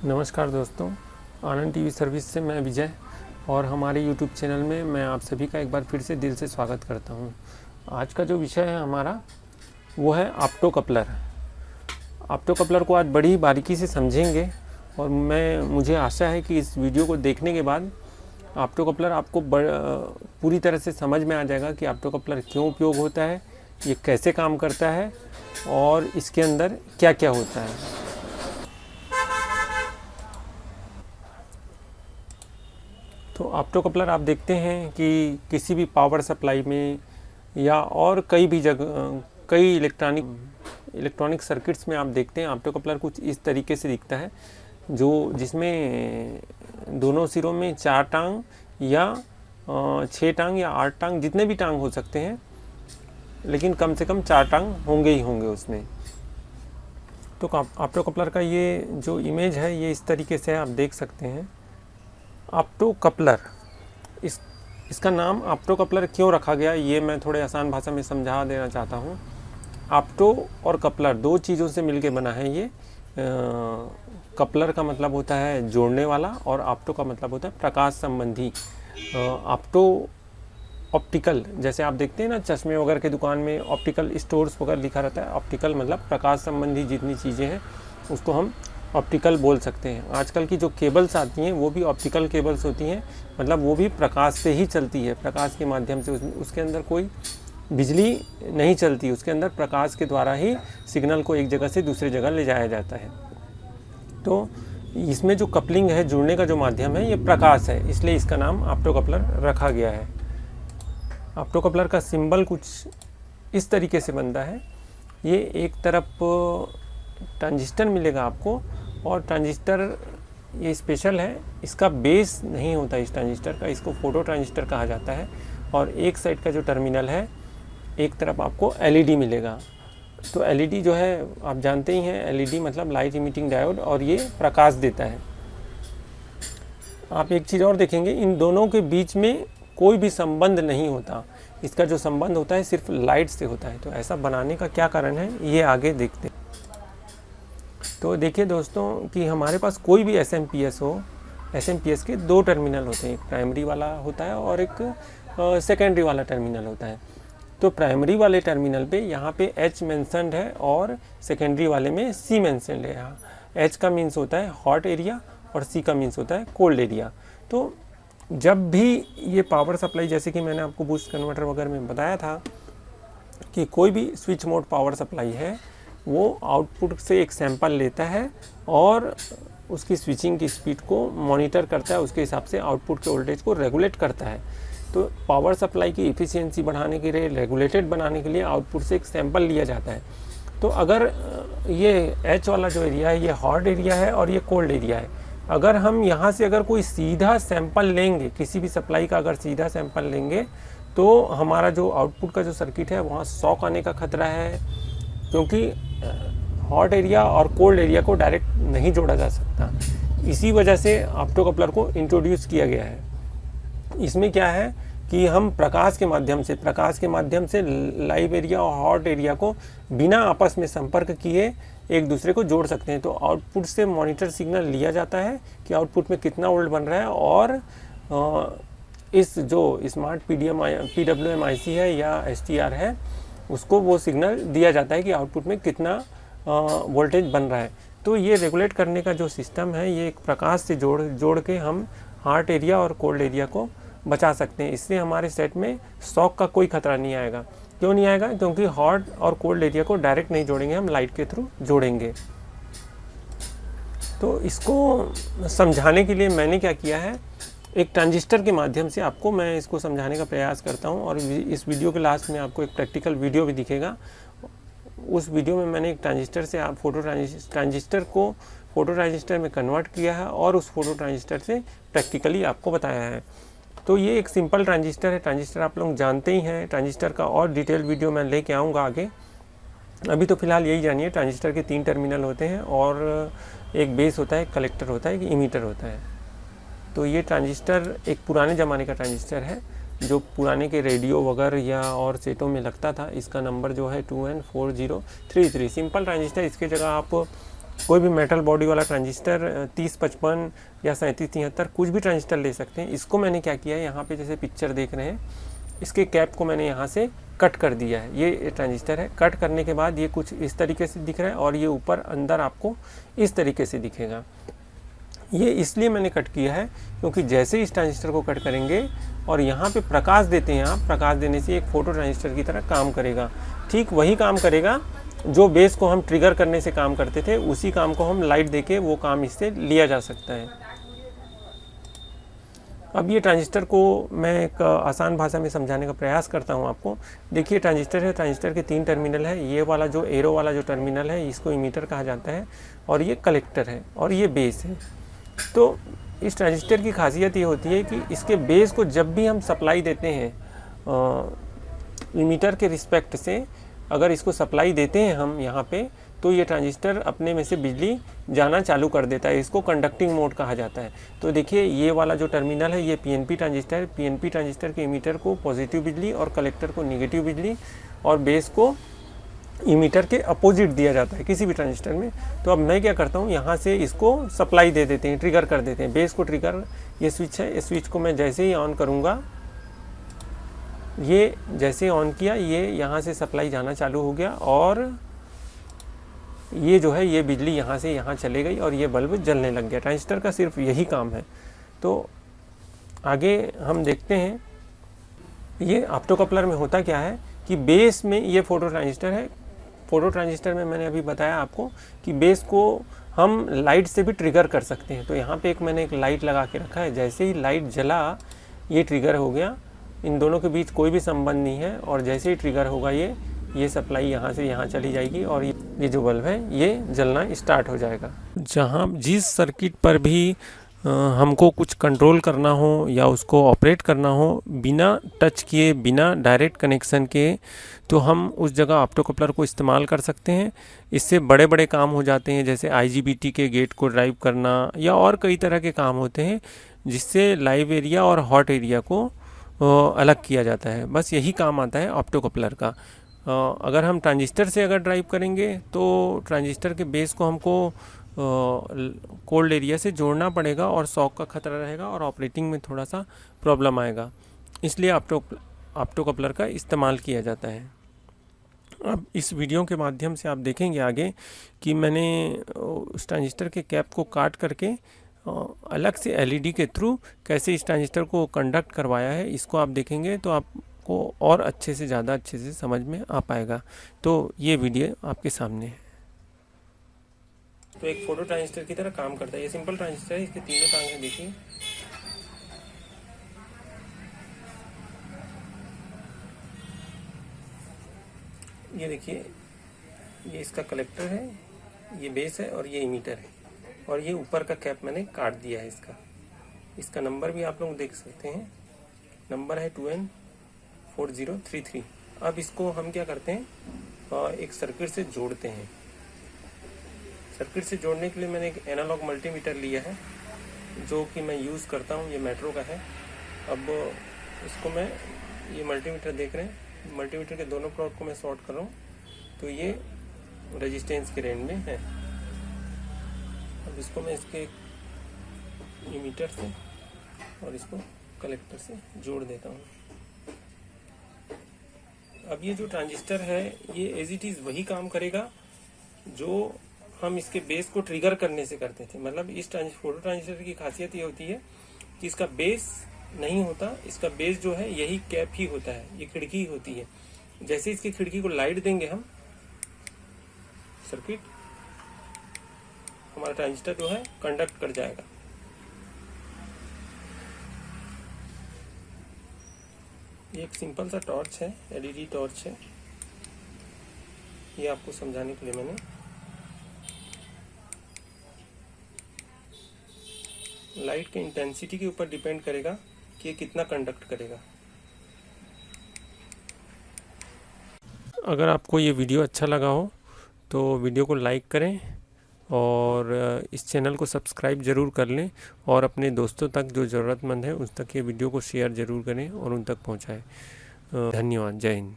नमस्कार दोस्तों, आनंद TV service से मैं विजय और हमारे यूट्यूब चैनल में मैं आप सभी का एक बार फिर से दिल से स्वागत करता हूं। आज का जो विषय है हमारा वो है ऑप्टो कपलर। ऑप्टो कपलर को आज बड़ी बारीकी से समझेंगे और मुझे आशा है कि इस वीडियो को देखने के बाद ऑप्टो कपलर आपको पूरी तरह से समझ में आ जाएगा कि ऑप्टो कपलर क्यों उपयोग होता है, ये कैसे काम करता है और इसके अंदर क्या क्या होता है। तो ऑप्टो कपलर आप देखते हैं कि किसी भी पावर सप्लाई में या और कई भी जगह कई इलेक्ट्रॉनिक सर्किट्स में आप देखते हैं ऑप्टो कपलर कुछ इस तरीके से दिखता है, जिसमें दोनों सिरों में 4 टांग या 6 टांग या 8 टांग, जितने भी टांग हो सकते हैं, लेकिन कम से कम 4 टांग होंगे ही होंगे उसमें। तो ऑप्टो कपलर का ये जो इमेज है ये इस तरीके से आप देख सकते हैं। ऑप्टो कपलर, इसका नाम ऑप्टो कपलर क्यों रखा गया ये मैं थोड़े आसान भाषा में समझा देना चाहता हूँ। ऑप्टो और कपलर दो चीज़ों से मिलके बना है ये। कपलर का मतलब होता है जोड़ने वाला और ऑप्टो का मतलब होता है प्रकाश संबंधी। ऑप्टो ऑप्टिकल, जैसे आप देखते हैं ना चश्मे वगैरह के दुकान में ऑप्टिकल स्टोर्स वगैरह लिखा रहता है। ऑप्टिकल मतलब प्रकाश संबंधी जितनी चीज़ें हैं उसको हम ऑप्टिकल बोल सकते हैं। आजकल की जो केबल्स आती हैं वो भी ऑप्टिकल केबल्स होती हैं, मतलब वो भी प्रकाश से ही चलती है, प्रकाश के माध्यम से। उसके अंदर कोई बिजली नहीं चलती, उसके अंदर प्रकाश के द्वारा ही सिग्नल को एक जगह से दूसरी जगह ले जाया जाता है। तो इसमें जो कपलिंग है, जुड़ने का जो माध्यम है, ये प्रकाश है, इसलिए इसका नाम ऑप्टो कपलर रखा गया है। ऑप्टो कपलर का सिंबल कुछ इस तरीके से बनता है। ये एक तरफ ट्रांजिस्टर मिलेगा आपको, और ट्रांजिस्टर ये स्पेशल है, इसका बेस नहीं होता इस ट्रांजिस्टर का, इसको फोटो ट्रांजिस्टर कहा जाता है। और एक साइड का जो टर्मिनल है, एक तरफ आपको एलईडी मिलेगा। तो एलईडी जो है आप जानते ही हैं, एलईडी मतलब लाइट इमिटिंग डायोड, और ये प्रकाश देता है। आप एक चीज़ और देखेंगे, इन दोनों के बीच में कोई भी संबंध नहीं होता, इसका जो संबंध होता है सिर्फ लाइट से होता है। तो ऐसा बनाने का क्या कारण है ये आगे देखते हैं। तो देखिए दोस्तों कि हमारे पास कोई भी एसएमपीएस हो, एसएमपीएस के 2 टर्मिनल होते हैं, एक प्राइमरी वाला होता है और एक सेकेंडरी वाला टर्मिनल होता है। तो प्राइमरी वाले टर्मिनल पे यहाँ पे H मेंशन्ड है और सेकेंडरी वाले में C मेंशन्ड है। यहाँ H का मीन्स होता है हॉट एरिया और C का मीन्स होता है कोल्ड एरिया। तो जब भी ये पावर सप्लाई, जैसे कि मैंने आपको बूस्ट कन्वर्टर वगैरह में बताया था कि कोई भी स्विच मोड पावर सप्लाई है, वो आउटपुट से एक सैंपल लेता है और उसकी स्विचिंग की स्पीड को मॉनिटर करता है, उसके हिसाब से आउटपुट के वोल्टेज को रेगुलेट करता है। तो पावर सप्लाई की इफ़िशियंसी बढ़ाने के लिए, रेगुलेटेड बनाने के लिए आउटपुट से एक सैंपल लिया जाता है। तो अगर ये एच वाला जो एरिया है ये हॉट एरिया है और ये कोल्ड एरिया है, अगर हम यहाँ से अगर कोई सीधा सैंपल लेंगे, किसी भी सप्लाई का अगर सीधा सैंपल लेंगे, तो हमारा जो आउटपुट का जो सर्किट है वहाँ शॉक आने का खतरा है, क्योंकि हॉट एरिया और कोल्ड एरिया को डायरेक्ट नहीं जोड़ा जा सकता। इसी वजह से ऑप्टो कपलर को इंट्रोड्यूस किया गया है। इसमें क्या है कि हम प्रकाश के माध्यम से लाइव एरिया और हॉट एरिया को बिना आपस में संपर्क किए एक दूसरे को जोड़ सकते हैं। तो आउटपुट से मॉनिटर सिग्नल लिया जाता है कि आउटपुट में कितना वोल्ट बन रहा है, और इस जो स्मार्ट PWM IC है या STR है, उसको वो सिग्नल दिया जाता है कि आउटपुट में कितना वोल्टेज बन रहा है। तो ये रेगुलेट करने का जो सिस्टम है, ये एक प्रकाश से जोड़ के हम हॉट एरिया और कोल्ड एरिया को बचा सकते हैं। इससे हमारे सेट में शॉक का कोई खतरा नहीं आएगा। क्यों नहीं आएगा? क्योंकि हॉट और कोल्ड एरिया को डायरेक्ट नहीं जोड़ेंगे, हम लाइट के थ्रू जोड़ेंगे। तो इसको समझाने के लिए मैंने क्या किया है, एक ट्रांजिस्टर के माध्यम से आपको मैं इसको समझाने का प्रयास करता हूं, और इस वीडियो के लास्ट में आपको एक प्रैक्टिकल वीडियो भी दिखेगा। उस वीडियो में मैंने एक ट्रांजिस्टर से ट्रांजिस्टर को फोटो ट्रांजिस्टर में कन्वर्ट किया है और उस फोटो ट्रांजिस्टर से प्रैक्टिकली आपको बताया है। तो ये एक सिंपल ट्रांजिस्टर है। ट्रांजिस्टर आप लोग जानते ही हैं, ट्रांजिस्टर का और डिटेल वीडियो मैं लेके आऊँगा आगे। अभी तो फिलहाल यही जानिए, ट्रांजिस्टर के 3 टर्मिनल होते हैं और एक बेस होता है, एक कलेक्टर होता है, एक इमीटर होता है। तो ये ट्रांजिस्टर एक पुराने ज़माने का ट्रांजिस्टर है, जो पुराने के रेडियो वगैरह या और सेटों में लगता था। इसका नंबर जो है 2N4033। सिंपल ट्रांजिस्टर, इसके जगह आप कोई भी मेटल बॉडी वाला ट्रांजिस्टर 3055 या 3773 कुछ भी ट्रांजिस्टर ले सकते हैं। इसको मैंने क्या किया है, यहाँ पे जैसे पिक्चर देख रहे हैं, इसके कैप को मैंने यहाँ से कट कर दिया है। ये ट्रांजिस्टर है, कट करने के बाद ये कुछ इस तरीके से दिख रहा है और ये ऊपर अंदर आपको इस तरीके से दिखेगा। ये इसलिए मैंने कट किया है क्योंकि जैसे ही इस ट्रांजिस्टर को कट करेंगे और यहाँ पे प्रकाश देते हैं आप, प्रकाश देने से एक फोटो ट्रांजिस्टर की तरह काम करेगा। ठीक वही काम करेगा जो बेस को हम ट्रिगर करने से काम करते थे, उसी काम को हम लाइट देके वो काम इससे लिया जा सकता है। अब ये ट्रांजिस्टर को मैं एक आसान भाषा में समझाने का प्रयास करता हूँ आपको। देखिए ट्रांजिस्टर है, ट्रांजिस्टर के 3 टर्मिनल है। ये वाला जो एरो वाला जो टर्मिनल है इसको इमीटर कहा जाता है, और ये कलेक्टर है, और ये बेस है। तो इस ट्रांजिस्टर की खासियत ये होती है कि इसके बेस को जब भी हम सप्लाई देते हैं इमीटर के रिस्पेक्ट से, अगर इसको सप्लाई देते हैं हम यहाँ पे, तो ये ट्रांजिस्टर अपने में से बिजली जाना चालू कर देता है। इसको कंडक्टिंग मोड कहा जाता है। तो देखिए ये वाला जो टर्मिनल है ये पीएनपी ट्रांजिस्टर है। पीएनपी ट्रांजिस्टर के इमीटर को पॉजिटिव बिजली और कलेक्टर को नेगेटिव बिजली और बेस को इमीटर के अपोजिट दिया जाता है किसी भी ट्रांजिस्टर में। तो अब मैं क्या करता हूँ, यहाँ से इसको सप्लाई दे देते हैं, ट्रिगर कर देते हैं बेस को ट्रिगर। ये स्विच है, इस स्विच को मैं जैसे ही ऑन करूँगा, ये जैसे ऑन किया, ये यहाँ से सप्लाई जाना चालू हो गया और ये जो है ये बिजली यहाँ से यहाँ चले गई और ये बल्ब जलने लग गया। ट्रांजिस्टर का सिर्फ यही काम है। तो आगे हम देखते हैं ये ऑप्टोकपलर में होता क्या है कि बेस में ये फोटो ट्रांजिस्टर है। फोटो ट्रांजिस्टर में मैंने अभी बताया आपको कि बेस को हम लाइट से भी ट्रिगर कर सकते हैं। तो यहाँ पे मैंने एक लाइट लगा के रखा है, जैसे ही लाइट जला ये ट्रिगर हो गया। इन दोनों के बीच कोई भी संबंध नहीं है, और जैसे ही ट्रिगर होगा ये सप्लाई यहाँ से यहाँ चली जाएगी और ये जो बल्ब है ये जलना स्टार्ट हो जाएगा। जहाँ जिस सर्किट पर भी हमको कुछ कंट्रोल करना हो या उसको ऑपरेट करना हो बिना टच किए, बिना डायरेक्ट कनेक्शन के, तो हम उस जगह ऑप्टोकपलर को इस्तेमाल कर सकते हैं। इससे बड़े बड़े काम हो जाते हैं, जैसे IGBT के गेट को ड्राइव करना या और कई तरह के काम होते हैं, जिससे लाइव एरिया और हॉट एरिया को अलग किया जाता है। बस यही काम आता है ऑप्टोकपलर का। अगर हम ट्रांजिस्टर से अगर ड्राइव करेंगे तो ट्रांजिस्टर के बेस को हमको कोल्ड एरिया से जोड़ना पड़ेगा और शॉक का खतरा रहेगा और ऑपरेटिंग में थोड़ा सा प्रॉब्लम आएगा, इसलिए ऑप्टोकपलर का इस्तेमाल किया जाता है। अब इस वीडियो के माध्यम से आप देखेंगे आगे कि मैंने उस ट्रांजिस्टर के कैप को काट करके अलग से LED के थ्रू कैसे इस ट्रांजिस्टर को कंडक्ट करवाया है, इसको आप देखेंगे तो आपको और अच्छे से ज़्यादा अच्छे से समझ में आ पाएगा। तो ये वीडियो आपके सामने है। तो एक फोटो ट्रांजिस्टर की तरह काम करता है। ये सिंपल ट्रांजिस्टर है, इसके तीनों टांग हैं, देखिए। ये देखिए, ये इसका कलेक्टर है, ये बेस है और ये इमीटर है, और ये ऊपर का कैप मैंने काट दिया है इसका नंबर भी आप लोग देख सकते हैं। नंबर है 2N4033। अब इसको हम क्या करते हैं, एक सर्किट से जोड़ते हैं। सर्किट से जोड़ने के लिए मैंने एक एनालॉग मल्टीमीटर लिया है, जो कि मैं यूज़ करता हूँ। ये मेट्रो का है। अब इसको मैं, ये मल्टीमीटर देख रहे हैं, मल्टीमीटर के दोनों प्लॉट को मैं शॉर्ट कर रहा हूँ, तो ये रेजिस्टेंस के रेंज में है। अब इसको मैं इसके इमीटर से और इसको कलेक्टर से जोड़ देता हूँ। अब ये जो ट्रांजिस्टर है ये एज इट इज़ वही काम करेगा जो हम इसके बेस को ट्रिगर करने से करते थे। मतलब इस फोटो ट्रांजिस्टर की खासियत ये होती है कि इसका बेस नहीं होता, इसका बेस जो है यही कैप ही होता है, ये खिड़की होती है। जैसे इसकी खिड़की को लाइट देंगे हम, सर्किट हमारा ट्रांजिस्टर जो है कंडक्ट कर जाएगा। ये एक सिंपल सा टॉर्च है, LED टॉर्च है। ये आपको समझाने के लिए मैंने लाइट के इंटेंसिटी के ऊपर डिपेंड करेगा कि ये कितना कंडक्ट करेगा। अगर आपको ये वीडियो अच्छा लगा हो तो वीडियो को लाइक करें और इस चैनल को सब्सक्राइब ज़रूर कर लें, और अपने दोस्तों तक जो ज़रूरतमंद है उस तक ये वीडियो को शेयर ज़रूर करें और उन तक पहुंचाएं। धन्यवाद। जय हिंद।